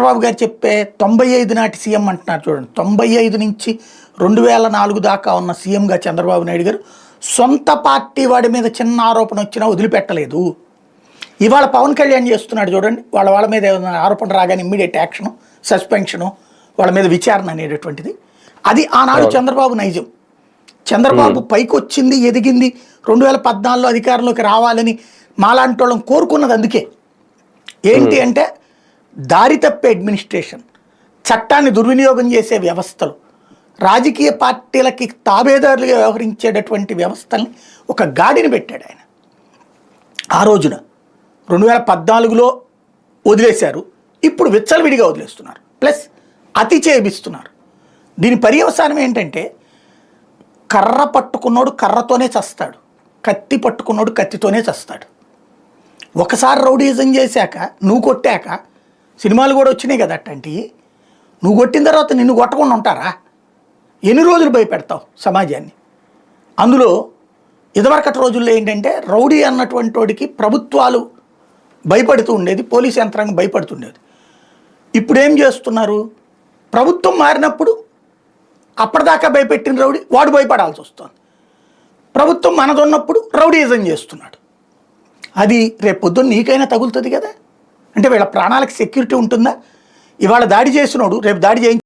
చంద్రబాబు గారు చెప్పే 95 నాటి సీఎం అంటున్నారు చూడండి. 95 నుంచి 2004 దాకా ఉన్న సీఎంగా చంద్రబాబు నాయుడు గారు సొంత పార్టీ వాడి మీద చిన్న ఆరోపణ వచ్చినా వదిలిపెట్టలేదు. ఇవాళ పవన్ కళ్యాణ్ చేస్తున్నాడు చూడండి. వాళ్ళ మీద ఏదైనా ఆరోపణ రాగానే ఇమ్మీడియట్ యాక్షను, సస్పెన్షను, వాళ్ళ మీద విచారణ అనేటటువంటిది. అది ఆనాడు చంద్రబాబు నైజం. చంద్రబాబు పైకి వచ్చింది, ఎదిగింది 2014లో అధికారంలోకి రావాలని మాలాంటి వాళ్ళని కోరుకున్నది. అందుకే ఏంటి అంటే దారి తప్పే అడ్మినిస్ట్రేషన్, చట్టాన్ని దుర్వినియోగం చేసే వ్యవస్థలు, రాజకీయ పార్టీలకి తాబేదారులుగా వ్యవహరించేటటువంటి వ్యవస్థల్ని ఒక గాడిని పెట్టాడు ఆయన. ఆ రోజున 2014లో వదిలేశారు, ఇప్పుడు విచ్చలవిడిగా వదిలేస్తున్నారు, ప్లస్ అతి చేపిస్తున్నారు. దీని పర్యవసానం ఏంటంటే కర్ర పట్టుకున్నోడు కర్రతోనే చస్తాడు, కత్తి పట్టుకున్నోడు కత్తితోనే చస్తాడు. ఒకసారి రౌడీజం చేశాక, నువ్వు కొట్టాక, సినిమాలు కూడా వచ్చినాయి కదా అట్లాంటివి, నువ్వు కొట్టిన తర్వాత నిన్ను కొట్టకుండా ఉంటారా? ఎన్ని రోజులు భయపెడతావు సమాజాన్ని? అందులో ఇదివరకటి రోజుల్లో ఏంటంటే రౌడీ అన్నటువంటి వాడికి ప్రభుత్వాలు భయపడుతూ ఉండేది, పోలీస్ యంత్రాంగం భయపడుతుండేది. ఇప్పుడు ఏం చేస్తున్నారు? ప్రభుత్వం మారినప్పుడు అప్పటిదాకా భయపెట్టిన రౌడీ వాడు భయపడాల్సి వస్తుంది. ప్రభుత్వం మనదున్నప్పుడు రౌడీజం చేస్తున్నాడు. అది రేపు పొద్దున్న నీకైనా తగులుతుంది కదా. అంటే వీళ్ళ ప్రాణాలకు సెక్యూరిటీ ఉంటుందా? ఇవాళ దాడి చేసినోడు రేపు దాడి చేయించి